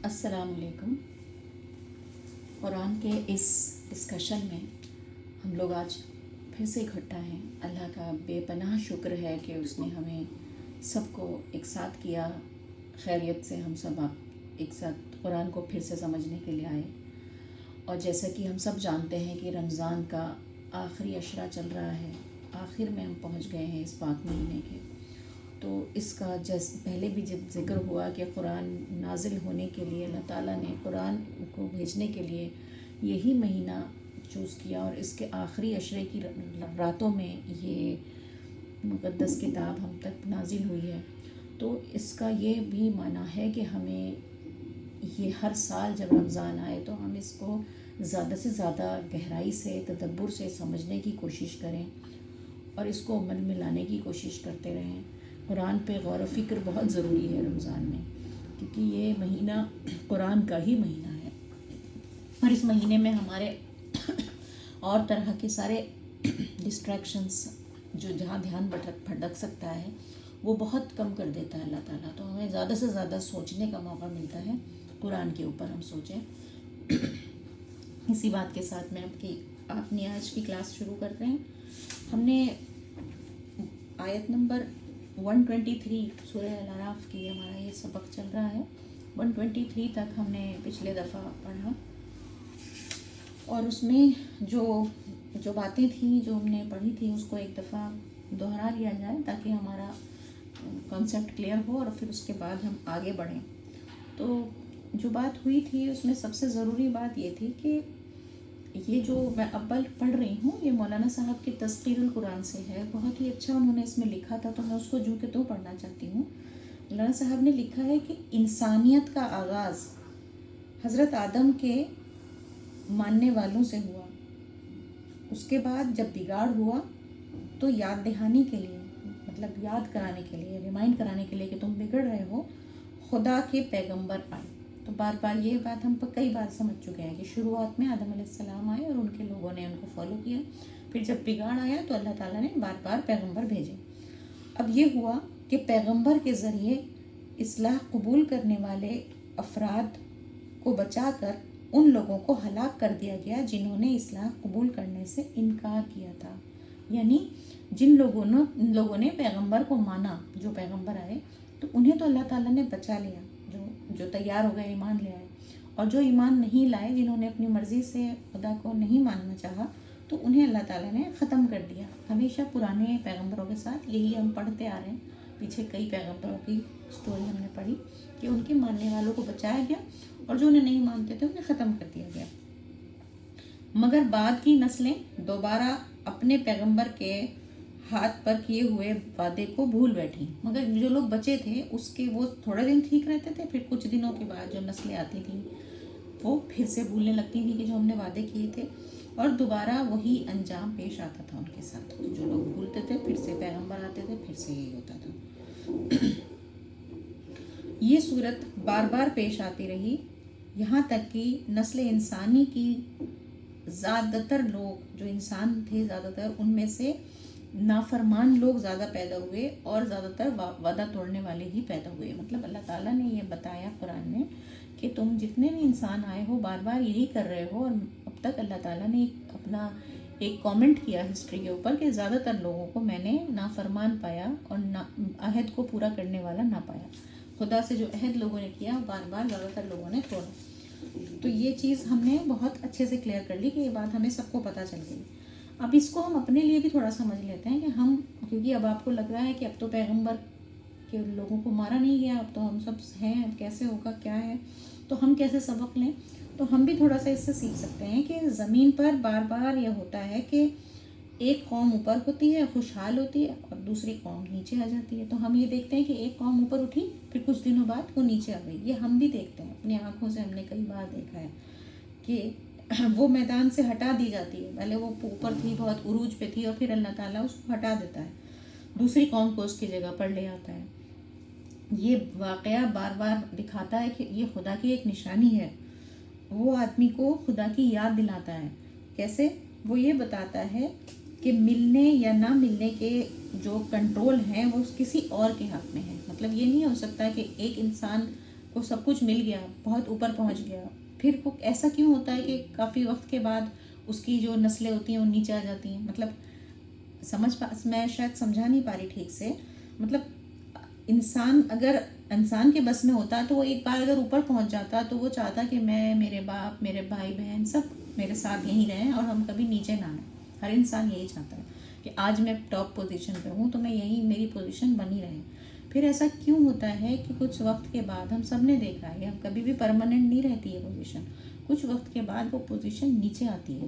السلام علیکم۔ قرآن کے اس ڈسکشن میں ہم لوگ آج پھر سے اکٹھا ہیں۔ اللہ کا بے پناہ شکر ہے کہ اس نے ہمیں سب کو ایک ساتھ کیا، خیریت سے ہم سب آپ ایک ساتھ قرآن کو پھر سے سمجھنے کے لیے آئے۔ اور جیسا کہ ہم سب جانتے ہیں کہ رمضان کا آخری عشرہ چل رہا ہے، آخر میں ہم پہنچ گئے ہیں اس پاک مہینے کے۔ تو اس کا پہلے بھی جب ذکر ہوا کہ قرآن نازل ہونے کے لیے اللہ تعالیٰ نے قرآن کو بھیجنے کے لیے یہی مہینہ چوز کیا، اور اس کے آخری عشرے کی راتوں میں یہ مقدس کتاب ہم تک نازل ہوئی ہے۔ تو اس کا یہ بھی معنی ہے کہ ہمیں یہ ہر سال جب رمضان آئے تو ہم اس کو زیادہ سے زیادہ گہرائی سے تدبر سے سمجھنے کی کوشش کریں اور اس کو عمل میں لانے کی کوشش کرتے رہیں۔ قرآن پہ غور و فکر بہت ضروری ہے رمضان میں، کیونکہ یہ مہینہ قرآن کا ہی مہینہ ہے، اور اس مہینے میں ہمارے اور طرح کے سارے ڈسٹریکشنس جو جہاں دھیان بھٹک سکتا ہے وہ بہت کم کر دیتا ہے اللہ تعالیٰ۔ تو ہمیں زیادہ سے زیادہ سوچنے کا موقع ملتا ہے، قرآن کے اوپر ہم سوچیں۔ اسی بات کے ساتھ میں اپنی آج کی کلاس شروع کرتے ہیں۔ ہم نے آیت نمبر 123 سورہ الاعراف کی ہمارا یہ سبق چل رہا ہے۔ 123 تک ہم نے پچھلے دفعہ پڑھا، اور اس میں جو باتیں تھیں جو ہم نے پڑھی تھی اس کو ایک دفعہ دہرا لیا جائے تاکہ ہمارا کانسیپٹ کلیئر ہو، اور پھر اس کے بعد ہم آگے بڑھیں۔ تو جو بات ہوئی تھی اس میں سب سے ضروری بات یہ تھی کہ یہ جو میں اول پڑھ رہی ہوں یہ مولانا صاحب کی تذکیر القرآن سے ہے، بہت ہی اچھا انہوں نے اس میں لکھا تھا، تو میں اس کو جو کہ تو پڑھنا چاہتی ہوں۔ مولانا صاحب نے لکھا ہے کہ انسانیت کا آغاز حضرت آدم کے ماننے والوں سے ہوا، اس کے بعد جب بگاڑ ہوا تو یاد دہانی کے لیے، مطلب یاد کرانے کے لیے، ریمائنڈ کرانے کے لیے کہ تم بگڑ رہے ہو، خدا کے پیغمبر آئے۔ تو بار بار یہ بات ہم کئی بار سمجھ چکے ہیں کہ شروعات میں آدم علیہ السلام آئے اور ان کے لوگوں نے ان کو فالو کیا، پھر جب بگاڑ آیا تو اللہ تعالیٰ نے بار بار پیغمبر بھیجے۔ اب یہ ہوا کہ پیغمبر کے ذریعے اصلاح قبول کرنے والے افراد کو بچا کر ان لوگوں کو ہلاک کر دیا گیا جنہوں نے اصلاح قبول کرنے سے انکار کیا تھا۔ یعنی جن لوگوں نے پیغمبر کو مانا، جو پیغمبر آئے، تو انہیں تو اللہ تعالیٰ نے بچا لیا، جو تیار ہو گئے ایمان لے آئے، اور جو ایمان نہیں لائے، جنہوں نے اپنی مرضی سے خدا کو نہیں ماننا چاہا، تو انہیں اللہ تعالیٰ نے ختم کر دیا۔ ہمیشہ پرانے پیغمبروں کے ساتھ یہی ہم پڑھتے آ رہے ہیں، پیچھے کئی پیغمبروں کی سٹوری ہم نے پڑھی کہ ان کے ماننے والوں کو بچایا گیا اور جو انہیں نہیں مانتے تھے انہیں ختم کر دیا گیا۔ مگر بعد کی نسلیں دوبارہ اپنے پیغمبر کے ہاتھ پر کیے ہوئے وعدے کو بھول بیٹھی، مگر جو لوگ بچے تھے اس کے وہ تھوڑے دن ٹھیک رہتے تھے، پھر کچھ دنوں کے بعد جو نسلیں آتی تھیں وہ پھر سے بھولنے لگتی تھیں کہ جو ہم نے وعدے کیے تھے، اور دوبارہ وہی انجام پیش آتا تھا ان کے ساتھ۔ جو لوگ بھولتے تھے پھر سے پیغمبر آتے تھے، پھر سے یہی ہوتا تھا۔ یہ صورت بار بار پیش آتی رہی، یہاں تک کہ نسل انسانی کی زیادہ تر لوگ جو انسان تھے، زیادہ تر ان میں سے نافرمان لوگ زیادہ پیدا ہوئے اور زیادہ تر وعدہ توڑنے والے ہی پیدا ہوئے۔ مطلب اللہ تعالیٰ نے یہ بتایا قرآن میں کہ تم جتنے بھی انسان آئے ہو بار بار یہی کر رہے ہو، اور اب تک اللہ تعالیٰ نے اپنا ایک کامنٹ کیا ہسٹری کے اوپر کہ زیادہ تر لوگوں کو میں نے نافرمان پایا اور عہد کو پورا کرنے والا نہ پایا۔ خدا سے جو عہد لوگوں نے کیا بار بار زیادہ تر لوگوں نے توڑا۔ تو یہ چیز ہم نے بہت اچھے سے کلیئر کر لی کہ یہ بات ہمیں سب کو پتہ چل گئی۔ اب اس کو ہم اپنے لیے بھی تھوڑا سمجھ لیتے ہیں کہ ہم، کیونکہ اب آپ کو لگ رہا ہے کہ اب تو پیغمبر کے لوگوں کو مارا نہیں گیا، اب تو ہم سب ہیں، اب کیسے ہوگا، کیا ہے، تو ہم کیسے سبق لیں؟ تو ہم بھی تھوڑا سا اس سے سیکھ سکتے ہیں کہ زمین پر بار بار یہ ہوتا ہے کہ ایک قوم اوپر ہوتی ہے، خوشحال ہوتی ہے، اور دوسری قوم نیچے آ جاتی ہے۔ تو ہم یہ دیکھتے ہیں کہ ایک قوم اوپر اٹھی، پھر کچھ دنوں بعد وہ نیچے آ گئی۔ یہ ہم بھی دیکھتے ہیں اپنی آنکھوں سے، ہم نے کئی بار دیکھا ہے کہ وہ میدان سے ہٹا دی جاتی ہے، پہلے وہ اوپر تھی، بہت عروج پہ تھی، اور پھر اللہ تعالیٰ اس کو ہٹا دیتا ہے، دوسری قوم کو اس کی جگہ پر لے آتا ہے۔ یہ واقعہ بار بار دکھاتا ہے کہ یہ خدا کی ایک نشانی ہے، وہ آدمی کو خدا کی یاد دلاتا ہے۔ کیسے؟ وہ یہ بتاتا ہے کہ ملنے یا نہ ملنے کے جو کنٹرول ہیں وہ کسی اور کے حق میں ہیں۔ مطلب یہ نہیں ہو سکتا کہ ایک انسان کو سب کچھ مل گیا، بہت اوپر پہنچ گیا، پھر وہ ایسا کیوں ہوتا ہے کہ کافی وقت کے بعد اس کی جو نسلیں ہوتی ہیں وہ نیچے آ جاتی ہیں؟ مطلب میں شاید سمجھا نہیں پا رہی ٹھیک سے. مطلب انسان کے بس میں ہوتا تو وہ ایک بار اگر اوپر پہنچ جاتا تو وہ چاہتا کہ میں، میرے باپ، میرے بھائی بہن سب میرے ساتھ یہیں رہیں اور ہم کبھی نیچے نہ آئیں. ہر انسان یہی چاہتا ہے کہ آج میں ٹاپ پوزیشن پہ ہوں تو میں یہی، میری پوزیشن بنی رہے. پھر ایسا کیوں ہوتا ہے کہ کچھ وقت کے بعد، ہم سب نے دیکھا ہے کبھی بھی پرماننٹ نہیں رہتی ہے پوزیشن، کچھ وقت کے بعد وہ پوزیشن نیچے آتی ہے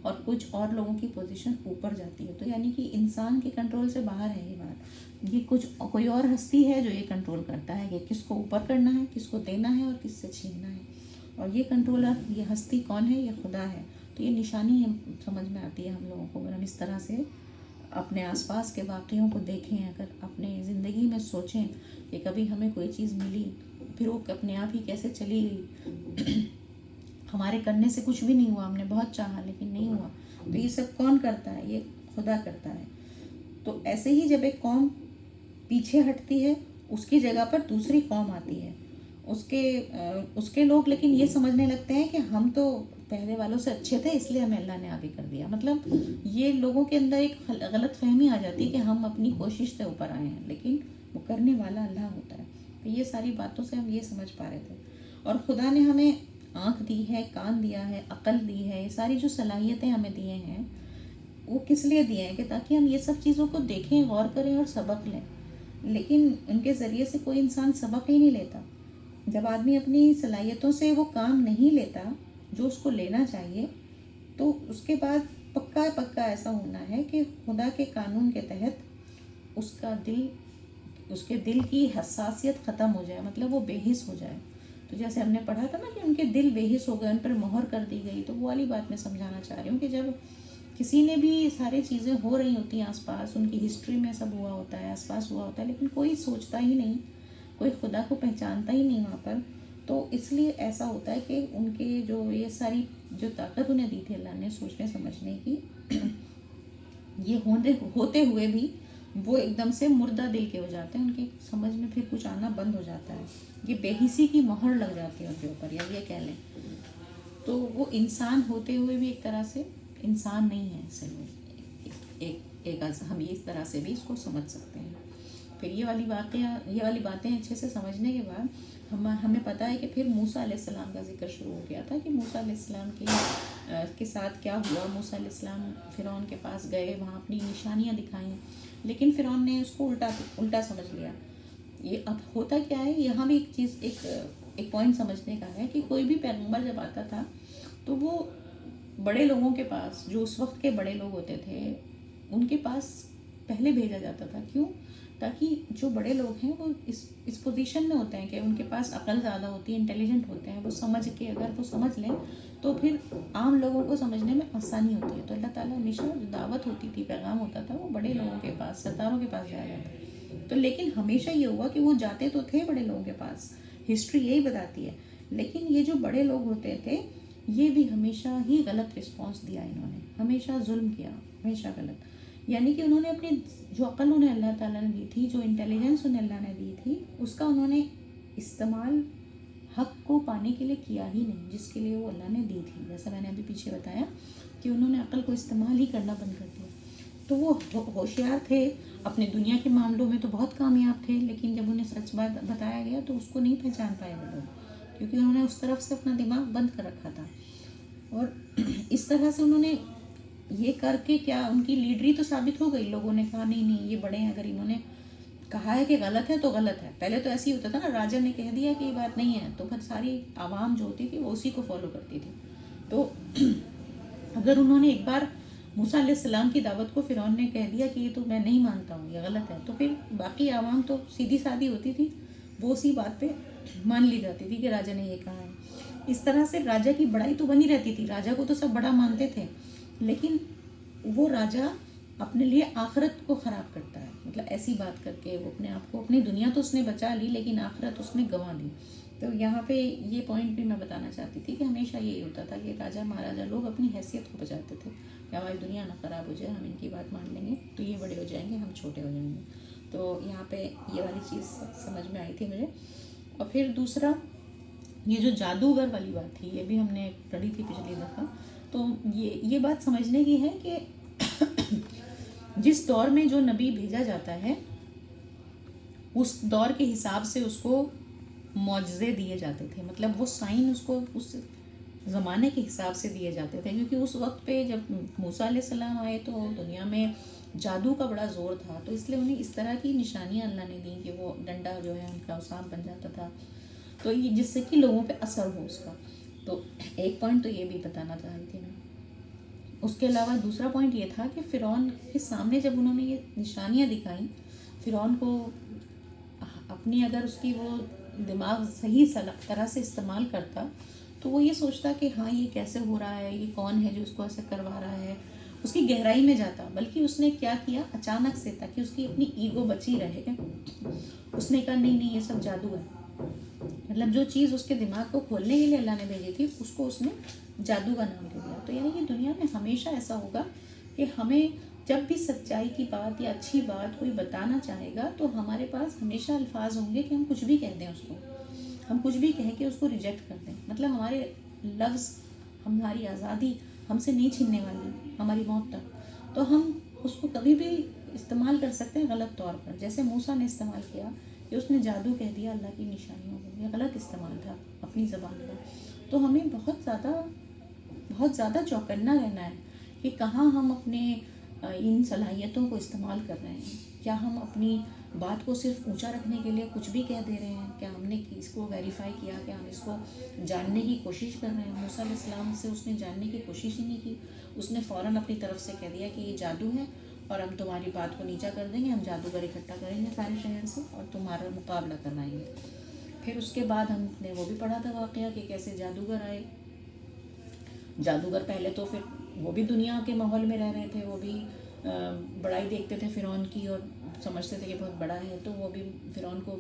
اور کچھ اور لوگوں کی پوزیشن اوپر جاتی ہے. تو یعنی کہ انسان کے کنٹرول سے باہر ہے یہ بات. یہ کوئی اور ہستی ہے جو یہ کنٹرول کرتا ہے کہ کس کو اوپر کرنا ہے، کس کو دینا ہے اور کس سے چھیننا ہے. اور یہ کنٹرولر، یہ ہستی کون ہے؟ یہ خدا ہے. تو یہ نشانی سمجھ میں آتی ہے ہم لوگوں کو اگر ہم اس طرح سے اپنے آس پاس کے واقعوں کو دیکھیں، اگر اپنے زندگی میں سوچیں کہ کبھی ہمیں کوئی چیز ملی پھر وہ اپنے آپ ہی کیسے چلی گئی. ہمارے کرنے سے کچھ بھی نہیں ہوا، ہم نے بہت چاہا لیکن نہیں ہوا. تو یہ سب کون کرتا ہے؟ یہ خدا کرتا ہے. تو ایسے ہی جب ایک قوم پیچھے ہٹتی ہے اس کی جگہ پر دوسری قوم آتی ہے، اس کے لوگ لیکن یہ سمجھنے لگتے ہیں کہ ہم تو پہلے والوں سے اچھے تھے اس لیے ہمیں اللہ نے آگے کر دیا. مطلب یہ لوگوں کے اندر ایک غلط فہمی آ جاتی ہے کہ ہم اپنی کوشش سے اوپر آئے ہیں، لیکن وہ کرنے والا اللہ ہوتا ہے. تو یہ ساری باتوں سے ہم یہ سمجھ پا رہے تھے. اور خدا نے ہمیں آنکھ دی ہے، کان دیا ہے، عقل دی ہے، یہ ساری جو صلاحیتیں ہمیں دیے ہیں وہ کس لیے دیے ہیں؟ کہ تاکہ ہم یہ سب چیزوں کو دیکھیں، غور کریں اور سبق لیں. لیکن ان کے ذریعے سے کوئی انسان سبق ہی نہیں لیتا. جب آدمی اپنی صلاحیتوں سے وہ کام نہیں لیتا جو اس کو لینا چاہیے تو اس کے بعد پکا ایسا ہونا ہے کہ خدا کے قانون کے تحت اس کے دل کی حساسیت ختم ہو جائے، مطلب وہ بے حس ہو جائے. تو جیسے ہم نے پڑھا تھا نا کہ ان کے دل بے حس ہو گئے، ان پر مہر کر دی گئی. تو وہ والی بات میں سمجھانا چاہ رہی ہوں کہ جب کسی نے بھی ساری چیزیں ہو رہی ہوتی ہیں آس پاس، ان کی ہسٹری میں سب ہوا ہوتا ہے، آس پاس ہوا ہوتا ہے، لیکن کوئی سوچتا ہی نہیں، کوئی خدا کو پہچانتا ہی نہیں وہاں پر. تو اس لیے ایسا ہوتا ہے کہ ان کے جو یہ ساری جو طاقت انہیں دی تھی اللہ نے سوچنے سمجھنے کی، یہ ہوتے ہوئے بھی وہ ایک دم سے مردہ دل کے ہو جاتے ہیں. ان کی سمجھ میں پھر کچھ آنا بند ہو جاتا ہے، یہ بے حسی کی مہر لگ جاتی ہے ان کے اوپر، یا یہ کہہ لیں. تو وہ انسان ہوتے ہوئے بھی ایک طرح سے انسان نہیں ہے. ہم اس طرح سے بھی اس کو سمجھ سکتے ہیں. پھر یہ والی باتیں اچھے سے سمجھنے کے بعد ہمیں پتہ ہے کہ پھر موسیٰ علیہ السلام کا ذکر شروع ہو گیا تھا کہ موسیٰ علیہ السلام کے ساتھ کیا ہوا. موسیٰ علیہ السلام فرعون کے پاس گئے، وہاں اپنی نشانیاں دکھائیں، لیکن فرعون نے اس کو الٹا سمجھ لیا. یہ اب ہوتا کیا ہے، یہاں بھی ایک پوائنٹ سمجھنے کا ہے کہ کوئی بھی پیغمبر جب آتا تھا تو وہ بڑے لوگوں کے پاس، جو اس وقت کے بڑے لوگ ہوتے تھے ان کے پاس پہلے بھیجا جاتا تھا. کیوں؟ تاکہ جو بڑے لوگ ہیں وہ اس پوزیشن میں ہوتے ہیں کہ ان کے پاس عقل زیادہ ہوتی ہے، انٹیلیجنٹ ہوتے ہیں، وہ سمجھ کے اگر وہ سمجھ لیں تو پھر عام لوگوں کو سمجھنے میں آسانی ہوتی ہے. تو اللہ تعالیٰ ہمیشہ جو دعوت ہوتی تھی، پیغام ہوتا تھا، وہ بڑے لوگوں کے پاس، ستاروں کے پاس جایا جاتا ہے. تو لیکن ہمیشہ یہ ہوا کہ وہ جاتے تو تھے بڑے لوگوں کے پاس، ہسٹری یہی بتاتی ہے، لیکن یہ جو بڑے لوگ ہوتے تھے یہ بھی ہمیشہ ہی غلط رسپانس دیا. انہوں نے ہمیشہ ظلم کیا، ہمیشہ غلط. یعنی کہ انہوں نے اپنی جو عقل انہیں اللہ تعالیٰ نے دی تھی، جو انٹیلیجنس انہیں اللہ نے دی تھی، اس کا انہوں نے استعمال حق کو پانے کے لیے کیا ہی نہیں جس کے لیے وہ اللہ نے دی تھی. جیسا میں نے ابھی پیچھے بتایا کہ انہوں نے عقل کو استعمال ہی کرنا بند کر دیا. تو وہ ہوشیار تھے اپنے دنیا کے معاملوں میں، تو بہت کامیاب تھے، لیکن جب انہیں سچ بات بتایا گیا تو اس کو نہیں پہچان پائے وہ لوگ، کیونکہ انہوں نے اس طرف سے اپنا دماغ بند کر رکھا تھا. اور اس طرح سے انہوں نے یہ کر کے کیا، ان کی لیڈری تو ثابت ہو گئی. لوگوں نے کہا نہیں یہ بڑے ہیں، اگر انہوں نے کہا ہے کہ غلط ہے تو غلط ہے. پہلے تو ایسے ہی ہوتا تھا نا، راجا نے کہہ دیا کہ یہ بات نہیں ہے تو پھر ساری عوام جو ہوتی تھی وہ اسی کو فالو کرتی تھی. تو اگر انہوں نے ایک بار موسیٰ علیہ السلام کی دعوت کو فرعون نے کہہ دیا کہ یہ تو میں نہیں مانتا ہوں، یہ غلط ہے، تو پھر باقی عوام تو سیدھی سادھی ہوتی تھی، وہ اسی بات پہ مان لی جاتی تھی کہ راجا نے یہ کہا ہے. اس طرح سے راجا کی بڑائی تو بنی رہتی تھی، راجا کو تو سب بڑا مانتے تھے، لیکن وہ راجا اپنے لیے آخرت کو خراب کرتا ہے. مطلب ایسی بات کر کے وہ اپنے آپ کو، اپنی دنیا تو اس نے بچا لی لیکن آخرت اس نے گنوا دی. تو یہاں پہ یہ پوائنٹ بھی میں بتانا چاہتی تھی کہ ہمیشہ یہی ہوتا تھا کہ راجا مہاراجا لوگ اپنی حیثیت کو بچاتے تھے کہ ہماری دنیا نہ خراب ہو جائے، ہم ان کی بات مان لیں گے تو یہ بڑے ہو جائیں گے، ہم چھوٹے ہو جائیں گے. تو یہاں پہ یہ والی چیز سمجھ میں آئی تھی مجھے. اور پھر دوسرا یہ جو جادوگر والی بات تھی یہ بھی ہم نے پڑھی تھی پچھلی دفعہ. تو یہ بات سمجھنے کی ہے کہ جس دور میں جو نبی بھیجا جاتا ہے اس دور کے حساب سے اس کو معجزے دیے جاتے تھے. مطلب وہ سائن اس کو اس زمانے کے حساب سے دیے جاتے تھے، کیونکہ اس وقت پہ جب موسیٰ علیہ السلام آئے تو دنیا میں جادو کا بڑا زور تھا، تو اس لیے انہیں اس طرح کی نشانیاں اللہ نے دیں کہ وہ ڈنڈا جو ہے ان کا سانپ بن جاتا تھا، تو یہ جس سے کہ لوگوں پہ اثر ہو اس کا. تو ایک پوائنٹ تو یہ بھی بتانا چاہ رہی تھی میں. اس کے علاوہ دوسرا پوائنٹ یہ تھا کہ فرعون کے سامنے جب انہوں نے یہ نشانیاں دکھائیں، فرعون کو اپنی اگر اس کی وہ دماغ صحیح طرح سے استعمال کرتا تو وہ یہ سوچتا کہ ہاں یہ کیسے ہو رہا ہے، یہ کون ہے جو اس کو ایسے کروا رہا ہے، اس کی گہرائی میں جاتا. بلکہ اس نے کیا کیا، اچانک سے تاکہ اس کی اپنی ایگو بچی رہے، اس نے کہا نہیں یہ سب جادو ہے. مطلب جو چیز اس کے دماغ کو کھولنے کے لیے اللہ نے بھیجی تھی اس کو اس نے جادو کا نام دے دیا. تو یعنی کہ دنیا میں ہمیشہ ایسا ہوگا کہ ہمیں جب بھی سچائی کی بات یا اچھی بات کوئی بتانا چاہے گا تو ہمارے پاس ہمیشہ الفاظ ہوں گے کہ ہم کچھ بھی کہہ دیں اس کو، ہم کچھ بھی کہہ کے اس کو ریجیکٹ کر دیں. مطلب ہمارے لفظ، ہماری آزادی ہم سے نہیں چھیننے والی ہماری موت تک. تو ہم اس کو کبھی بھی استعمال کر سکتے ہیں غلط طور پر، جیسے موسیٰ نے استعمال کیا کہ اس نے جادو کہہ دیا اللہ کی نشانیوں کو. یہ غلط استعمال تھا اپنی زبان کا. تو ہمیں بہت زیادہ چوکنا رہنا ہے کہ کہاں ہم اپنے ان صلاحیتوں کو استعمال کر رہے ہیں. کیا ہم اپنی بات کو صرف اونچا رکھنے کے لیے کچھ بھی کہہ دے رہے ہیں؟ کیا ہم نے اس کو ویریفائی کیا؟ کیا ہم اس کو جاننے کی کوشش کر رہے ہیں؟ موسیٰ علیہ السلام سے اس نے جاننے کی کوشش ہی نہیں کی، اس نے فوراً اپنی طرف سے کہہ دیا کہ یہ جادو ہے اور ہم تمہاری بات کو نیچا کر دیں گے، ہم جادوگر اکٹھا کریں گے سارے شہر سے اور تمہارا مقابلہ کروائیں گے. پھر اس کے بعد ہم نے وہ بھی پڑھا تھا واقعہ کہ کیسے جادوگر آئے. جادوگر پہلے تو پھر وہ بھی دنیا کے ماحول میں رہ رہے تھے، وہ بھی بڑائی دیکھتے تھے فرعون کی اور سمجھتے تھے کہ بہت بڑا ہے، تو وہ بھی فرعون کو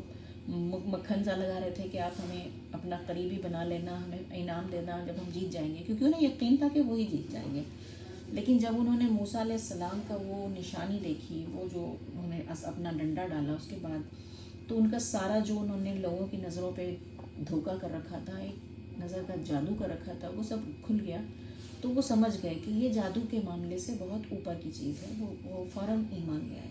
مکھن سا لگا رہے تھے کہ آپ ہمیں اپنا قریبی بنا لینا، ہمیں انعام دینا جب ہم جیت جائیں گے، کیونکہ انہیں یقین تھا کہ وہی جیت جائیں گے. لیکن جب انہوں نے موسیٰ علیہ السلام کا وہ نشانی دیکھی، وہ جو انہوں نے اپنا ڈنڈا ڈالا اس کے بعد، تو ان کا سارا جو انہوں نے لوگوں کی نظروں پہ دھوکہ کر رکھا تھا، ایک نظر کا جادو کر رکھا تھا، وہ سب کھل گیا. تو وہ سمجھ گئے کہ یہ جادو کے معاملے سے بہت اوپر کی چیز ہے. وہ فوراً ایمان لے آئے،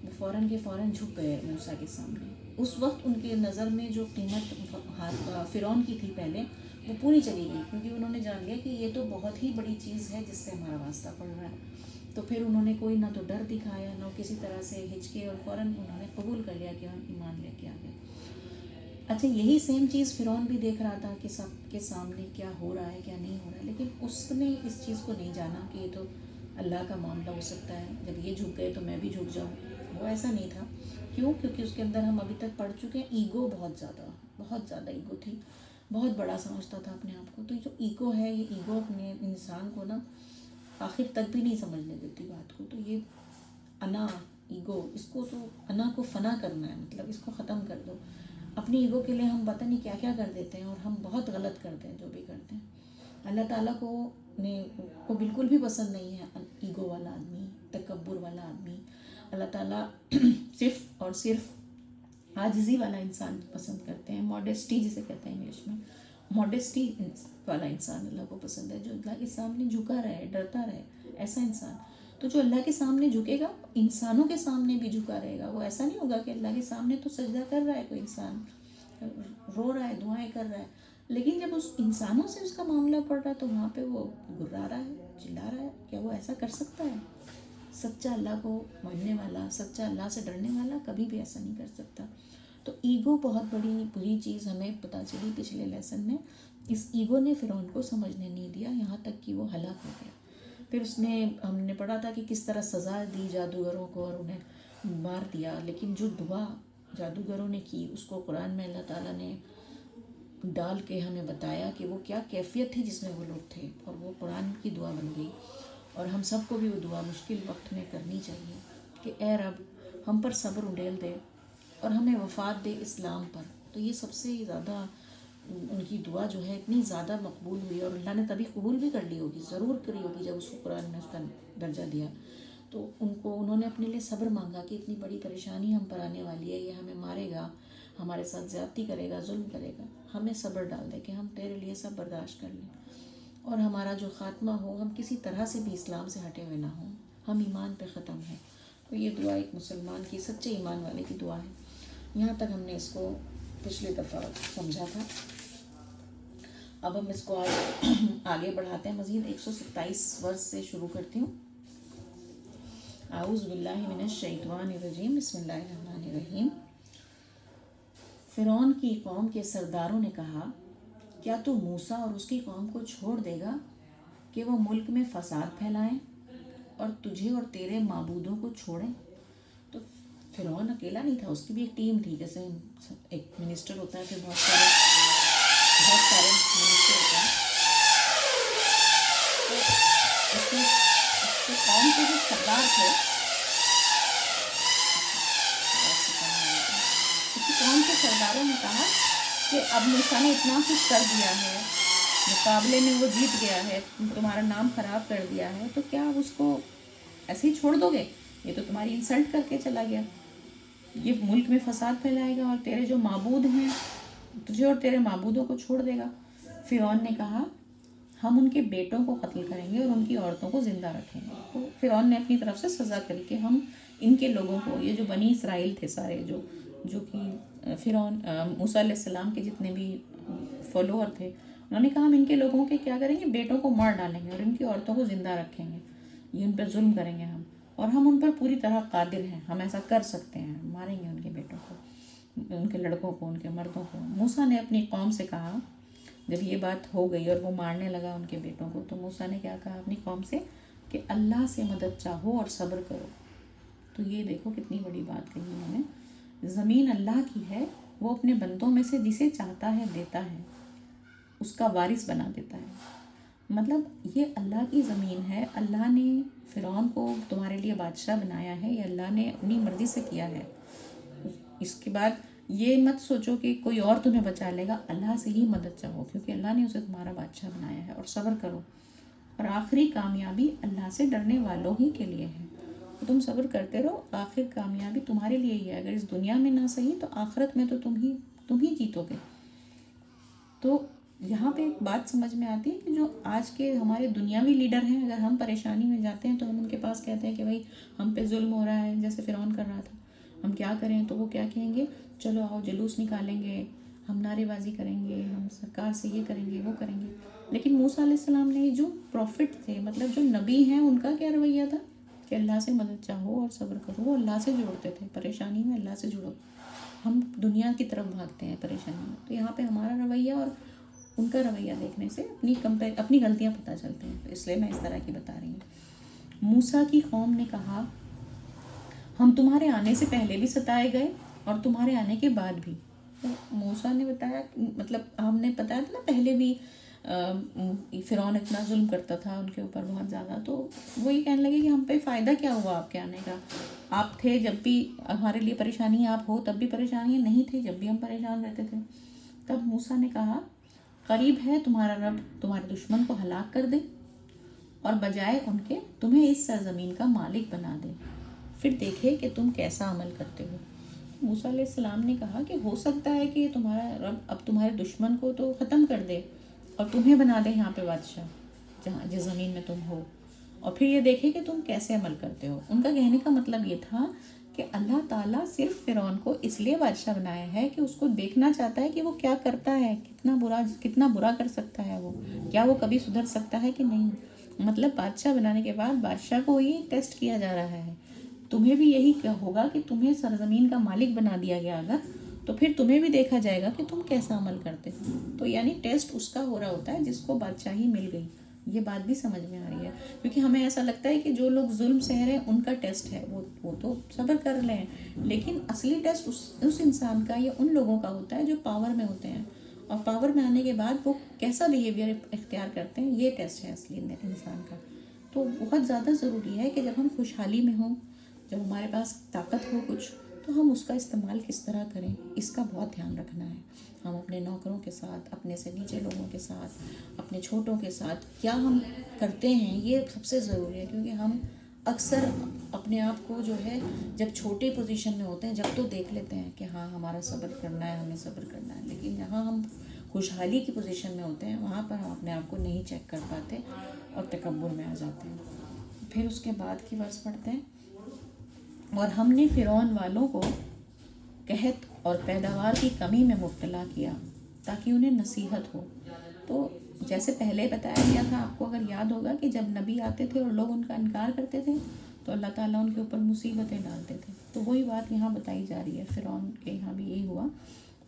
وہ فوراً کے فوراً جھک گئے موسیٰ کے سامنے. اس وقت ان کے نظر میں جو قیمت فرعون کی تھی پہلے، وہ پوری چلی گئی، کیونکہ انہوں نے جان لیا کہ یہ تو بہت ہی بڑی چیز ہے جس سے ہمارا واسطہ پڑ رہا ہے. تو پھر انہوں نے کوئی نہ تو ڈر دکھایا نہ کسی طرح سے ہچکے، اور فوراً انہوں نے قبول کر لیا کہ ہم ایمان لے کے آ گئے. اچھا، یہی سیم چیز فرعون بھی دیکھ رہا تھا کہ سب کے سامنے کیا ہو رہا ہے کیا نہیں ہو رہا ہے، لیکن اس نے اس چیز کو نہیں جانا کہ یہ تو اللہ کا معاملہ ہو سکتا ہے، جب یہ جھک گئے تو میں بھی جھک جاؤں. وہ ایسا نہیں تھا. کیوں؟ کیونکہ اس کے اندر ہم ابھی تک پڑھ چکے ہیں ایگو بہت زیادہ ایگو تھی، بہت بڑا سمجھتا تھا اپنے آپ کو. تو یہ جو ایگو ہے، یہ ایگو اپنے انسان کو نا آخر تک بھی نہیں سمجھنے دیتی بات کو. تو یہ انا، ایگو، اس کو تو انا کو فنا کرنا ہے، مطلب اس کو ختم کر دو. اپنی ایگو کے لیے ہم پتہ نہیں کیا کیا کر دیتے ہیں، اور ہم بہت غلط کرتے ہیں جو بھی کرتے ہیں. اللہ تعالیٰ کو بالکل بھی پسند نہیں ہے ایگو والا آدمی، تکبر والا آدمی. اللہ تعالیٰ صرف اور صرف عاجزی والا انسان پسند کرتے ہیں. ماڈیسٹی جسے کہتے ہیں انگلش میں، ماڈیسٹی والا انسان اللہ کو پسند ہے، جو اللہ کے سامنے جھکا رہے، ڈرتا رہے، ایسا انسان. تو جو اللہ کے سامنے جھکے گا انسانوں کے سامنے بھی جھکا رہے گا. وہ ایسا نہیں ہوگا کہ اللہ کے سامنے تو سجدہ کر رہا ہے کوئی انسان، رو رہا ہے، دعائیں کر رہا ہے، لیکن جب اس انسانوں سے اس کا معاملہ پڑ رہا ہے تو وہاں پہ وہ گھرا رہا ہے، چلا رہا ہے. کیا وہ ایسا کر سکتا ہے؟ سچا اللہ کو ماننے والا، سچا اللہ سے ڈرنے والا کبھی بھی ایسا نہیں کر سکتا. تو ایگو بہت بری چیز ہمیں پتہ چلی پچھلے لیسن میں. اس ایگو نے فرعون کو سمجھنے نہیں دیا، یہاں تک کہ وہ ہلاک ہو گیا. پھر ہم نے پڑھا تھا کہ کس طرح سزا دی جادوگروں کو اور انہیں مار دیا. لیکن جو دعا جادوگروں نے کی اس کو قرآن میں اللہ تعالیٰ نے ڈال کے ہمیں بتایا کہ وہ کیا کیفیت تھی جس میں وہ لوگ تھے، اور وہ قرآن کی دعا بن گئی. اور ہم سب کو بھی وہ دعا مشکل وقت میں کرنی چاہیے کہ اے رب ہم پر صبر انڈیل دے اور ہمیں وفات دے اسلام پر. تو یہ سب سے زیادہ ان کی دعا جو ہے اتنی زیادہ مقبول ہوئی، اور اللہ نے تبھی قبول بھی کر لی ہوگی، ضرور کری ہوگی جب اس کو قرآن میں اس کا درجہ دیا. تو انہوں نے اپنے لیے صبر مانگا کہ اتنی بڑی پریشانی ہم پر آنے والی ہے، یہ ہمیں مارے گا، ہمارے ساتھ زیادتی کرے گا، ظلم کرے گا. ہمیں صبر ڈال دے کہ ہم تیرے لیے سب برداشت کر لیں، اور ہمارا جو خاتمہ ہو ہم کسی طرح سے بھی اسلام سے ہٹے ہوئے نہ ہوں، ہم ایمان پہ ختم ہیں۔ تو یہ دعا ایک مسلمان کی، سچے ایمان والے کی دعا ہے۔ یہاں تک ہم نے اس کو پچھلی دفعہ سمجھا تھا۔ اب ہم اس کو آگے بڑھاتے ہیں مزید۔ 127 ورس سے شروع کرتی ہوں۔ اعوذ باللہ من الشیطان الرجیم، بسم اللہ الرحمن الرحیم۔ فرعون کی قوم کے سرداروں نے کہا، کیا تو موسیٰ اور اس کی قوم کو چھوڑ دے گا کہ وہ ملک میں فساد پھیلائیں اور تجھے اور تیرے معبودوں کو چھوڑیں؟ تو فرعون اکیلا نہیں تھا، اس کی بھی ایک ٹیم تھی، جیسے ایک منسٹر ہوتا ہے، پھر بہت سارے منسٹر ہوتے ہیں۔ تو اس کے قوم کے جو سردار تھے، اس کی قوم کے سرداروں نے کہا کہ اب موسیٰ نے اتنا کچھ کر دیا ہے، مقابلے میں وہ جیت گیا ہے، تمہارا نام خراب کر دیا ہے، تو کیا اس کو ایسے ہی چھوڑ دو گے؟ یہ تو تمہاری انسلٹ کر کے چلا گیا، یہ ملک میں فساد پھیلائے گا اور تیرے جو معبود ہیں، تجھے اور تیرے معبودوں کو چھوڑ دے گا۔ فرعون نے کہا، ہم ان کے بیٹوں کو قتل کریں گے اور ان کی عورتوں کو زندہ رکھیں گے۔ تو فرعون نے اپنی طرف سے سزا کری کہ ہم ان کے لوگوں کو، یہ جو بنی اسرائیل تھے سارے، جو کہ فرعون موسیٰ علیہ السلام کے جتنے بھی فالوور تھے، انہوں نے کہا ہم ان کے لوگوں کے کیا کریں گے، بیٹوں کو مار ڈالیں گے اور ان کی عورتوں کو زندہ رکھیں گے، یہ ان پر ظلم کریں گے ہم، اور ہم ان پر پوری طرح قادر ہیں، ہم ایسا کر سکتے ہیں، ماریں گے ان کے بیٹوں کو، ان کے لڑکوں کو، ان کے مردوں کو۔ موسیٰ نے اپنی قوم سے کہا، جب یہ بات ہو گئی اور وہ مارنے لگا ان کے بیٹوں کو، تو موسیٰ نے کیا کہا اپنی قوم سے کہ اللہ سے مدد چاہو اور صبر کرو۔ تو یہ دیکھو کتنی بڑی بات کہی انہوں نے۔ زمین اللہ کی ہے، وہ اپنے بندوں میں سے جسے چاہتا ہے دیتا ہے، اس کا وارث بنا دیتا ہے۔ مطلب یہ اللہ کی زمین ہے، اللہ نے فرعون کو تمہارے لیے بادشاہ بنایا ہے، یہ اللہ نے اپنی مرضی سے کیا ہے۔ اس کے بعد یہ مت سوچو کہ کوئی اور تمہیں بچا لے گا، اللہ سے ہی مدد چاہو کیونکہ اللہ نے اسے تمہارا بادشاہ بنایا ہے، اور صبر کرو، اور آخری کامیابی اللہ سے ڈرنے والوں ہی کے لیے ہے۔ تو تم صبر کرتے رہو، آخر کامیابی تمہارے لیے ہی ہے، اگر اس دنیا میں نہ صحیح تو آخرت میں تو تم ہی جیتو گے۔ تو یہاں پہ ایک بات سمجھ میں آتی ہے کہ جو آج کے ہمارے دنیاوی لیڈر ہیں، اگر ہم پریشانی میں جاتے ہیں تو ہم ان کے پاس کہتے ہیں کہ بھائی ہم پہ ظلم ہو رہا ہے، جیسے فرعون کر رہا تھا، ہم کیا کریں؟ تو وہ کیا کہیں گے، چلو آؤ جلوس نکالیں گے، ہم نعرے بازی کریں گے، ہم سرکار سے یہ کریں گے وہ کریں گے۔ لیکن موسیٰ علیہ السلام نے، جو پروفٹ تھے، مطلب جو نبی ہیں، ان کا کیا رویہ تھا کہ اللہ سے مدد چاہو اور صبر کرو، وہ اللہ سے جوڑتے تھے، پریشانی میں اللہ سے جڑو۔ ہم دنیا کی طرف بھاگتے ہیں پریشانی میں۔ تو یہاں پہ ہمارا رویہ اور ان کا رویہ دیکھنے سے اپنی غلطیاں پتہ چلتی ہیں، تو اس لیے میں اس طرح کی بتا رہی ہوں۔ موسیٰ کی قوم نے کہا، ہم تمہارے آنے سے پہلے بھی ستائے گئے اور تمہارے آنے کے بعد بھی۔ تو موسیٰ نے بتایا، مطلب ہم نے بتایا تھا نا پہلے بھی فرعون اتنا ظلم کرتا تھا ان کے اوپر بہت زیادہ، تو وہ یہ کہنے لگے کہ ہم پہ فائدہ کیا ہوا آپ کے آنے کا؟ آپ تھے جب بھی ہمارے لیے پریشانی، آپ ہو تب بھی پریشانی، نہیں تھے جب بھی ہم پریشان رہتے تھے۔ تب موسیٰ نے کہا، قریب ہے تمہارا رب تمہارے دشمن کو ہلاک کر دے اور بجائے ان کے تمہیں اس سرزمین کا مالک بنا دے، پھر دیکھے کہ تم کیسا عمل کرتے ہو۔ موسیٰ علیہ السلام نے کہا کہ ہو سکتا ہے کہ تمہارا رب اب تمہارے دشمن کو تو ختم کر دے اور تمہیں بنا دے یہاں پہ بادشاہ، جس زمین میں تم ہو، اور پھر یہ دیکھے کہ تم کیسے عمل کرتے ہو۔ ان کا کہنے کا مطلب یہ تھا کہ اللہ تعالیٰ صرف فرعون کو اس لیے بادشاہ بنایا ہے کہ اس کو دیکھنا چاہتا ہے کہ وہ کیا کرتا ہے، کتنا برا کر سکتا ہے، وہ کیا وہ کبھی سدھر سکتا ہے کہ نہیں۔ مطلب بادشاہ بنانے کے بعد بادشاہ کو یہ ٹیسٹ کیا جا رہا ہے، تمہیں بھی یہی ہوگا کہ تمہیں سرزمین کا مالک بنا دیا گیا اگر، تو پھر تمہیں بھی دیکھا جائے گا کہ تم کیسا عمل کرتے ہو۔ تو یعنی ٹیسٹ اس کا ہو رہا ہوتا ہے جس کو بادشاہی مل گئی۔ یہ بات بھی سمجھ میں آ رہی ہے، کیونکہ ہمیں ایسا لگتا ہے کہ جو لوگ ظلم سہ رہے ہیں ان کا ٹیسٹ ہے، وہ تو صبر کر لیں، لیکن اصلی ٹیسٹ اس انسان کا یا ان لوگوں کا ہوتا ہے جو پاور میں ہوتے ہیں، اور پاور میں آنے کے بعد وہ کیسا بیہیویئر اختیار کرتے ہیں، یہ ٹیسٹ ہے اصلی انسان کا۔ تو بہت زیادہ ضروری ہے کہ جب ہم خوشحالی میں ہوں، جب ہمارے پاس طاقت ہو کچھ، تو ہم اس کا استعمال کس طرح کریں، اس کا بہت دھیان رکھنا ہے۔ ہم اپنے نوکروں کے ساتھ، اپنے سے نیچے لوگوں کے ساتھ، اپنے چھوٹوں کے ساتھ کیا ہم کرتے ہیں، یہ سب سے ضروری ہے، کیونکہ ہم اکثر اپنے آپ کو جو ہے جب چھوٹے پوزیشن میں ہوتے ہیں جب تو دیکھ لیتے ہیں کہ ہاں ہمارا صبر کرنا ہے، ہمیں صبر کرنا ہے، لیکن یہاں ہم خوشحالی کی پوزیشن میں ہوتے ہیں وہاں پر ہم اپنے آپ کو نہیں چیک کر پاتے اور تکبر میں آ جاتے ہیں. پھر اس کے بعد کی ورس پڑھتے ہیں. اور ہم نے فرعون والوں کو قحط اور پیداوار کی کمی میں مبتلا کیا تاکہ انہیں نصیحت ہو. تو جیسے پہلے بتایا گیا تھا آپ کو اگر یاد ہوگا کہ جب نبی آتے تھے اور لوگ ان کا انکار کرتے تھے تو اللہ تعالیٰ ان کے اوپر مصیبتیں ڈالتے تھے. تو وہی بات یہاں بتائی جا رہی ہے. فرعون کے یہاں بھی یہی ہوا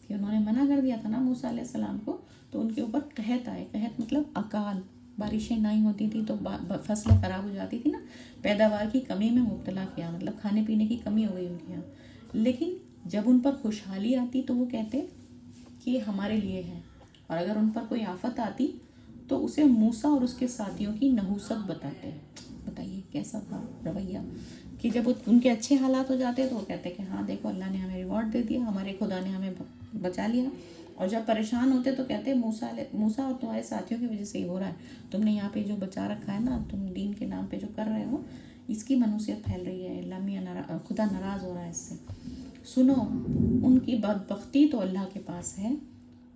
کہ انہوں نے منع کر دیا تھا نا موسیٰ علیہ السلام کو, تو ان کے اوپر قحط آئے. قحط مطلب اکال, بارشیں نہیں ہوتی تھی تو فصلیں خراب ہو جاتی تھی نا. پیداوار کی کمی میں مبتلا کیا مطلب کھانے پینے کی کمی ہو گئی ان کے یہاں. لیکن جب ان پر خوشحالی آتی تو وہ کہتے کہ یہ ہمارے لیے ہے, اور اگر ان پر کوئی آفت آتی تو اسے موسیٰ اور اس کے ساتھیوں کی نحوست بتاتے. بتائیے کیسا تھا رویہ, کہ جب ان کے اچھے حالات ہو جاتے تو وہ کہتے کہ ہاں دیکھو اللہ نے ہمیں ریوارڈ دے دیا, ہمارے خدا نے ہمیں بچا لیا. اور جب پریشان ہوتے تو کہتے موسیٰ اور تمہارے ساتھیوں کی وجہ سے ہی ہو رہا ہے, تم نے یہاں پہ جو بچا رکھا ہے نا, تم دین کے نام پہ جو کر رہے ہو اس کی منحوسیت پھیل رہی ہے, خدا ناراض ہو رہا ہے اس سے. سنو, ان کی بدبختی تو اللہ کے پاس ہے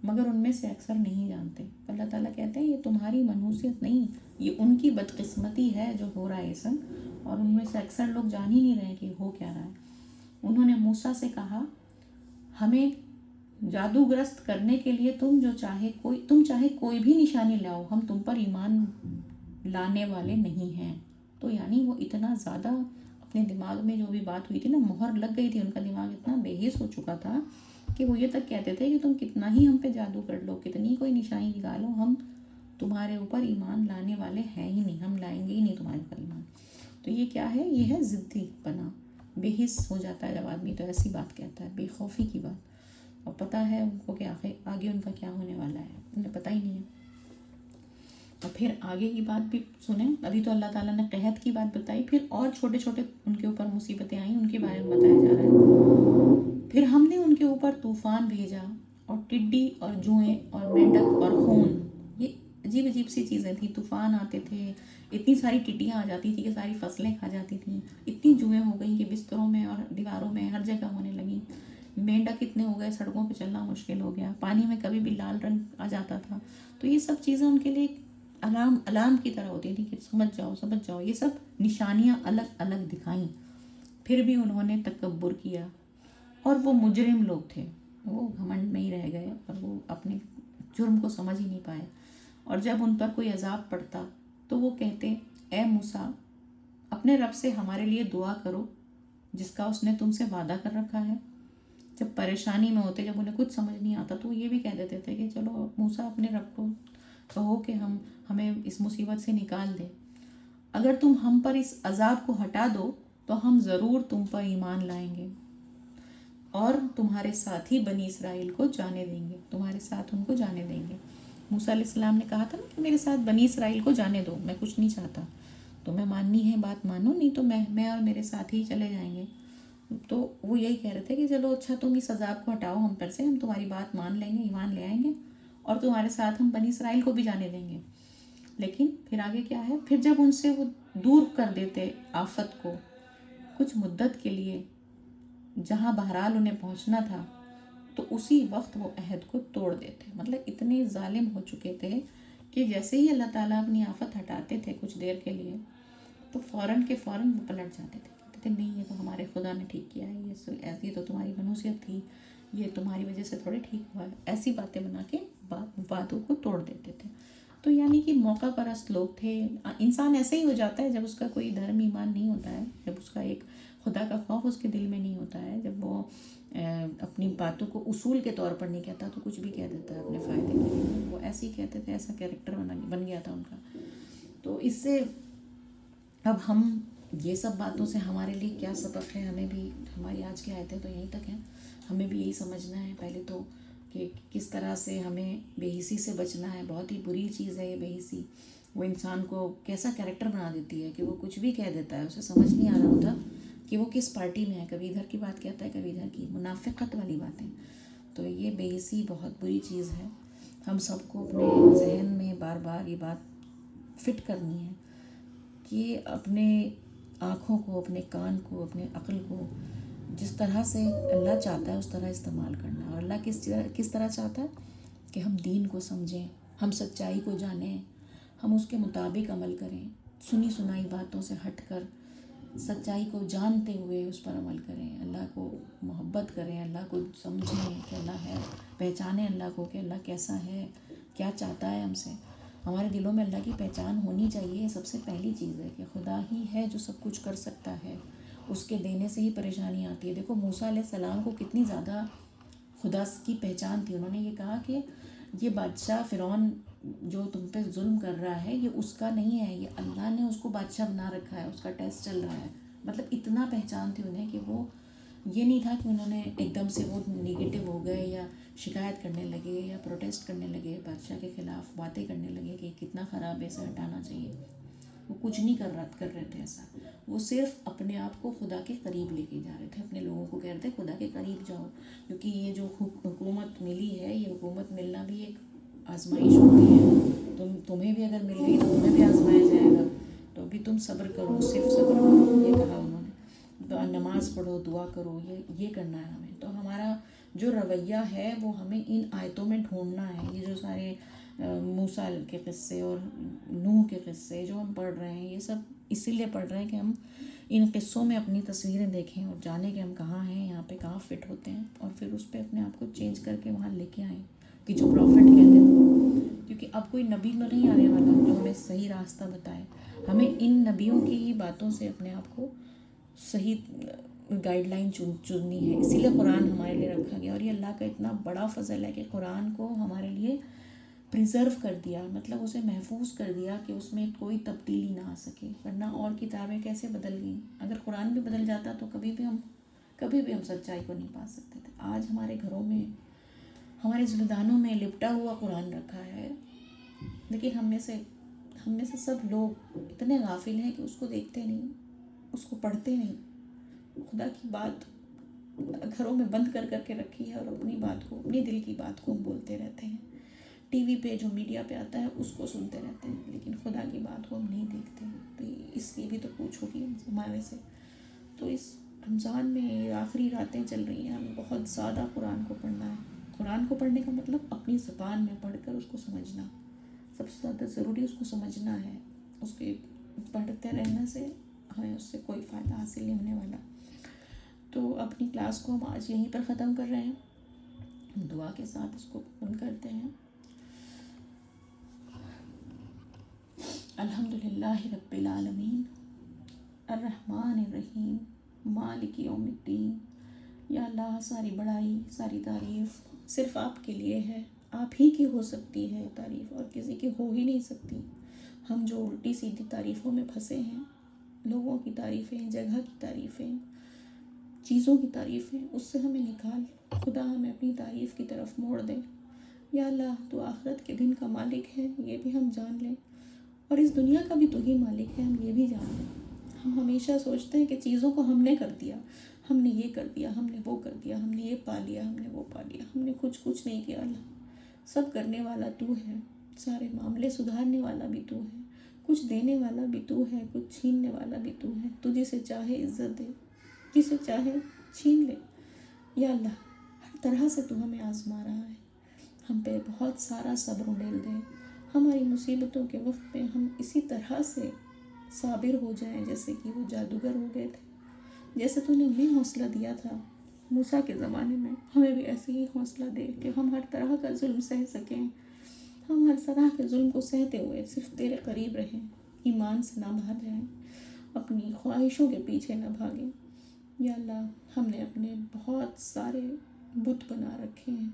مگر ان میں سے اکثر نہیں جانتے. اللہ تعالیٰ کہتے ہیں یہ تمہاری منحوسیت نہیں, یہ ان کی بدقسمتی ہے جو ہو رہا ہے یہ سب, اور ان میں سے اکثر لوگ جان ہی نہیں رہے کہ ہو کیا رہا ہے. انہوں نے موسیٰ سے کہا ہمیں جادوگرست کرنے کے لیے تم چاہے کوئی بھی نشانی لاؤ, ہم تم پر ایمان لانے والے نہیں ہیں. تو یعنی وہ اتنا زیادہ اپنے دماغ میں جو بھی بات ہوئی تھی نا, مہر لگ گئی تھی, ان کا دماغ اتنا بے حس ہو چکا تھا کہ وہ یہ تک کہتے تھے کہ تم کتنا ہی ہم پہ جادو کر لو, کتنی کوئی نشانی نکالو, ہم تمہارے اوپر ایمان لانے والے ہیں ہی نہیں, ہم لائیں گے ہی نہیں تمہارے اوپر ایمان. تو یہ کیا ہے, یہ ہے ضدی پنا. بے حس ہو جاتا ہے جب آدمی تو ایسی بات کہتا ہے, بے خوفی کی بات, اور پتہ ہے ان کو کہ آگے ان کا کیا ہونے والا ہے, انہیں پتہ ہی نہیں ہے. اور پھر آگے کی بات بھی سنیں. ابھی تو اللہ تعالیٰ نے قحط کی بات بتائی, پھر اور چھوٹے چھوٹے ان کے اوپر مصیبتیں آئیں, ان کے بارے میں بتایا جا رہا ہے. پھر ہم نے ان کے اوپر طوفان بھیجا اور ٹڈی اور جوئیں اور مینڈک اور خون, یہ عجیب عجیب سی چیزیں تھیں. طوفان آتے تھے, اتنی ساری ٹڈیاں آ جاتی تھیں کہ ساری فصلیں کھا جاتی تھیں. اتنی جوئیں ہو گئیں کہ بستروں میں اور دیواروں میں ہر جگہ ہونے لگیں. مینڈک اتنے ہو گئے سڑکوں پہ چلنا مشکل ہو گیا, پانی میں کبھی بھی لال رنگ آ جاتا تھا. تو یہ سب چیزیں ان کے لیے علام کی طرح ہوتی تھی کہ سمجھ جاؤ. یہ سب نشانیاں الگ الگ دکھائیں. پھر بھی انہوں نے تکبر کیا, اور وہ مجرم لوگ تھے, وہ گھمنڈ میں ہی رہ گئے اور وہ اپنے جرم کو سمجھ ہی نہیں پائے. اور جب ان پر کوئی عذاب پڑتا تو وہ کہتے اے موسیٰ اپنے رب سے ہمارے لیے دعا کرو جس کا اس نے تم سے وعدہ کر رکھا ہے. جب پریشانی میں ہوتے, جب انہیں کچھ سمجھ نہیں آتا تو وہ یہ بھی کہہ دیتے تھے کہ چلو موسیٰ اپنے رب کو کہو کہ ہمیں اس مصیبت سے نکال دے, اگر تم ہم پر اس عذاب کو ہٹا دو تو ہم ضرور تم پر ایمان لائیں گے اور تمہارے ساتھی بنی اسرائیل کو جانے دیں گے, تمہارے ساتھ ان کو جانے دیں گے. موسیٰ علیہ السلام نے کہا تھا نا کہ میرے ساتھ بنی اسرائیل کو جانے دو, میں کچھ نہیں چاہتا, تمہیں ماننی ہے بات مانو, نہیں تو میں اور میرے ساتھی چلے جائیں گے. تو وہ یہی کہہ رہے تھے کہ چلو اچھا تم اس عذاب کو ہٹاؤ ہم پر سے, ہم تمہاری بات مان لیں گے, ایمان لے آئیں گے, اور تمہارے ساتھ ہم بنی اسرائیل کو بھی جانے دیں گے. لیکن پھر آگے کیا ہے, پھر جب ان سے وہ دور کر دیتے آفت کو کچھ مدت کے لیے جہاں بہرحال انہیں پہنچنا تھا, تو اسی وقت وہ عہد کو توڑ دیتے. مطلب اتنے ظالم ہو چکے تھے کہ جیسے ہی اللہ تعالیٰ اپنی آفت ہٹاتے تھے کچھ دیر کے لیے تو فوراً کے فوراً وہ پلٹ جاتے تھے, کہتے تھے نہیں یہ تو ہمارے خدا نے ٹھیک کیا ہے, یہ تو تمہاری منحوسیت تھی, یہ تمہاری وجہ سے تھوڑے ٹھیک ہوا ہے. ایسی باتیں بنا کے وعدوں کو توڑ دیتے تھے. تو یعنی کہ موقع پرست لوگ تھے. انسان ایسے ہی ہو جاتا ہے جب اس کا کوئی دھرم ایمان نہیں ہوتا ہے, جب اس کا ایک خدا کا خوف اس کے دل میں نہیں ہوتا ہے, جب وہ اپنی باتوں کو اصول کے طور پر نہیں کہتا تو کچھ بھی کہہ دیتا ہے اپنے فائدے کے لیے. وہ ایسے ہی کہتے تھے, ایسا کیریکٹر بن گیا تھا ان کا. تو اس سے اب ہم یہ سب باتوں سے ہمارے لیے کیا سبق ہے, ہمیں بھی ہماری آج کی آیتیں تو یہیں تک ہیں, ہمیں بھی یہی سمجھنا ہے پہلے تو کہ کس طرح سے ہمیں بے حسی سے بچنا ہے. بہت ہی بری چیز ہے یہ بے حسی, وہ انسان کو کیسا کیریکٹر بنا دیتی ہے کہ وہ کچھ بھی کہہ دیتا ہے, اسے سمجھ نہیں آ رہا ہوتا کہ وہ کس پارٹی میں ہے, کبھی ادھر کی بات کہتا ہے کبھی ادھر کی, منافقت والی باتیں. تو یہ بے حسی بہت بری چیز ہے. ہم سب کو اپنے ذہن میں بار بار یہ بات فٹ کرنی ہے کہ اپنے آنکھوں کو, اپنے کان کو, اپنے عقل کو جس طرح سے اللہ چاہتا ہے اس طرح استعمال کرنا. اور اللہ کس طرح چاہتا ہے کہ ہم دین کو سمجھیں، ہم سچائی کو جانیں، ہم اس کے مطابق عمل کریں، سنی سنائی باتوں سے ہٹ کر سچائی کو جانتے ہوئے اس پر عمل کریں، اللہ کو محبت کریں، اللہ کو سمجھیں کہ اللہ ہے، پہچانیں اللہ کو کہ اللہ کیسا ہے، کیا چاہتا ہے ہم سے۔ ہمارے دلوں میں اللہ کی پہچان ہونی چاہیے۔ سب سے پہلی چیز ہے کہ خدا ہی ہے جو سب کچھ کر سکتا ہے، اس کے دینے سے ہی پریشانی آتی ہے۔ دیکھو موسیٰ علیہ السلام کو کتنی زیادہ خدا کی پہچان تھی، انہوں نے یہ کہا کہ یہ بادشاہ فرعون جو تم پہ ظلم کر رہا ہے یہ اس کا نہیں ہے، یہ اللہ نے اس کو بادشاہ بنا رکھا ہے، اس کا ٹیسٹ چل رہا ہے۔ مطلب اتنا پہچان تھی انہیں کہ وہ یہ نہیں تھا کہ انہوں نے ایک دم سے وہ نگیٹو ہو گئے یا شکایت کرنے لگے یا پروٹیسٹ کرنے لگے، بادشاہ کے خلاف باتیں کرنے لگے کہ کتنا خراب ہے، اسے ہٹانا چاہیے۔ وہ کچھ نہیں کر رہے تھے ایسا، وہ صرف اپنے آپ کو خدا کے قریب لے کے جا رہے تھے، اپنے لوگوں کو کہہ رہے تھے خدا کے قریب جاؤ، کیونکہ یہ جو حکومت ملی ہے، یہ حکومت ملنا بھی ایک آزمائش ہوتی ہے۔ تمہیں بھی اگر مل گئی تو تمہیں بھی آزمایا جائے گا، تو ابھی تم صبر کرو، صرف صبر کرو، یہ کہا انہوں نے۔ نماز پڑھو، دعا کرو، یہ کرنا ہے ہمیں۔ تو ہمارا جو رویہ ہے وہ ہمیں ان آیتوں میں ڈھونڈنا ہے۔ یہ جو سارے موسیٰ کے قصے اور نوح کے قصے جو ہم پڑھ رہے ہیں، یہ سب اسی لیے پڑھ رہے ہیں کہ ہم ان قصوں میں اپنی تصویریں دیکھیں اور جانیں کہ ہم کہاں ہیں، یہاں پہ کہاں فٹ ہوتے ہیں، اور پھر اس پہ اپنے آپ کو چینج کر کے وہاں لے کے آئیں کہ جو پروفٹ کہتے تھے۔ کیونکہ اب کوئی نبی نہیں آنے والا جو ہمیں صحیح راستہ بتائے، ہمیں ان نبیوں کی ہی باتوں سے اپنے آپ کو صحیح گائیڈ لائن چننی ہے۔ اسی لیے قرآن ہمارے لیے رکھا گیا، اور یہ اللہ کا اتنا بڑا فضل ہے کہ قرآن کو ہمارے لیے پریزرو کر دیا، مطلب اسے محفوظ کر دیا کہ اس میں کوئی تبدیلی نہ آ سکے، ورنہ اور کتابیں کیسے بدل گئیں۔ اگر قرآن بھی بدل جاتا تو کبھی بھی ہم سچائی کو نہیں پا سکتے تھے۔ آج ہمارے گھروں میں، ہمارے ذمدانوں میں لپٹا ہوا قرآن رکھا ہے، لیکن ہم میں سے سب لوگ اتنے غافل ہیں کہ اس کو دیکھتے نہیں، اس کو پڑھتے نہیں۔ خدا کی بات گھروں میں بند کر کے رکھی ہے، اور اپنی بات کو، اپنی دل کی بات کو ہم بولتے رہتے ہیں۔ ٹی وی پہ جو میڈیا پہ آتا ہے اس کو سنتے رہتے ہیں، لیکن خدا کی بات کو ہم نہیں دیکھتے ہیں۔ تو اس کی بھی تو پوچھو گی ہمارے سے۔ تو اس رمضان میں آخری راتیں چل رہی ہیں، ہمیں بہت زیادہ قرآن کو پڑھنا ہے۔ قرآن کو پڑھنے کا مطلب اپنی زبان میں پڑھ کر اس کو سمجھنا، سب سے زیادہ ضروری اس کو سمجھنا ہے۔ اس کے پڑھتے رہنے سے ہمیں اس سے کوئی فائدہ حاصل نہیں ہونے والا۔ تو اپنی کلاس کو ہم آج یہیں پر ختم کر رہے ہیں، ہم دعا کے ساتھ اس کو بند کرتے ہیں۔ الحمدللہ رب العالمین، الرحمن الرحیم، مالک یوم الدین۔ یا اللہ، ساری بڑائی، ساری تعریف صرف آپ کے لیے ہے، آپ ہی کی ہو سکتی ہے تعریف، اور کسی کی ہو ہی نہیں سکتی۔ ہم جو الٹی سیدھی تعریفوں میں پھنسے ہیں، لوگوں کی تعریفیں، جگہ کی تعریفیں، چیزوں کی تعریفیں، اس سے ہمیں نکال، خدا ہمیں اپنی تعریف کی طرف موڑ دے۔ یا اللہ، تو آخرت کے دن کا مالک ہے، یہ بھی ہم جان لیں، اور اس دنیا کا بھی تو ہی مالک ہے، ہم یہ بھی جان لیں۔ ہم ہمیشہ سوچتے ہیں کہ چیزوں کو ہم نے کر دیا، ہم نے یہ کر دیا، ہم نے وہ کر دیا، ہم نے یہ پا لیا، ہم نے وہ پا لیا، ہم نے کچھ نہیں کیا۔ اللہ، سب کرنے والا تو ہے، سارے معاملے سدھارنے والا بھی تو ہے، کچھ دینے والا بھی تو ہے، کچھ چھیننے والا بھی تو ہے۔ تو جسے چاہے عزت دے، جسے چاہے چھین لے۔ یا اللہ، ہر طرح سے تو ہمیں آزما رہا ہے، ہم پہ بہت سارا صبر ڈال دے۔ ہماری مصیبتوں کے وقت پہ ہم اسی طرح سے صابر ہو جائیں جیسے کہ وہ جادوگر ہو گئے تھے، جیسے تو نے انہیں حوصلہ دیا تھا موسیٰ کے زمانے میں، ہمیں بھی ایسے ہی حوصلہ دے کہ ہم ہر طرح کا ظلم سہ سکیں، ہم ہر طرح کے ظلم کو سہتے ہوئے صرف تیرے قریب رہیں، ایمان سے نہ باہر جائیں، اپنی خواہشوں کے پیچھے نہ بھاگیں۔ یا اللہ، ہم نے اپنے بہت سارے بت بنا رکھے ہیں،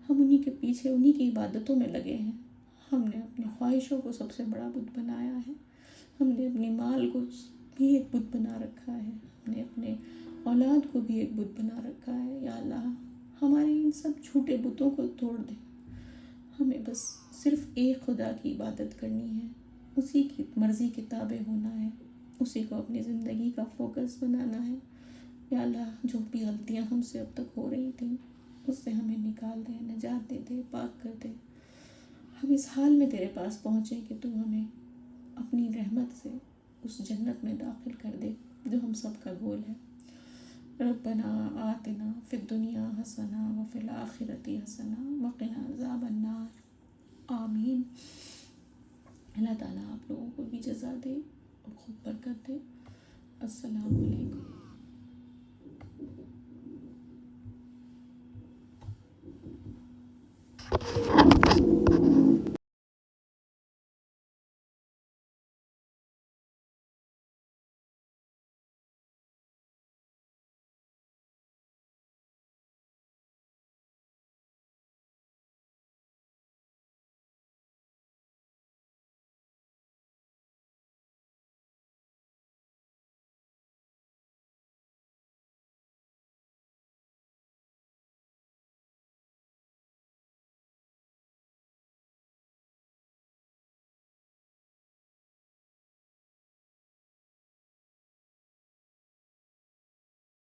ہم انہی کے پیچھے، انہی کی عبادتوں میں لگے ہیں۔ ہم نے اپنی خواہشوں کو سب سے بڑا بت بنایا ہے، ہم نے اپنی مال کو بھی ایک بت بنا رکھا ہے، ہم نے اپنے اولاد کو بھی ایک بت بنا رکھا ہے۔ یا اللہ، ہمارے ان سب جھوٹے بتوں کو توڑ دے، ہمیں بس صرف ایک خدا کی عبادت کرنی ہے، اسی کی مرضی کے تابع ہونا ہے، اسی کو اپنی زندگی کا فوکس بنانا ہے۔ یا اللہ، جو بھی غلطیاں ہم سے اب تک ہو رہی تھیں اس سے ہمیں نکال دے، نجات دے دے، پاک کر دے۔ ہم اس حال میں تیرے پاس پہنچیں کہ تو ہمیں اپنی رحمت سے اس جنت میں داخل کر دے جو ہم سب کا گول ہے۔ ربنا آتنا فی الدنیا حسنہ وفی الآخرۃ حسنہ وقنا عذاب النار، آمین۔ اللہ تعالیٰ آپ لوگوں کو بھی جزا دے اور خود برکت دے۔ السلام علیکم۔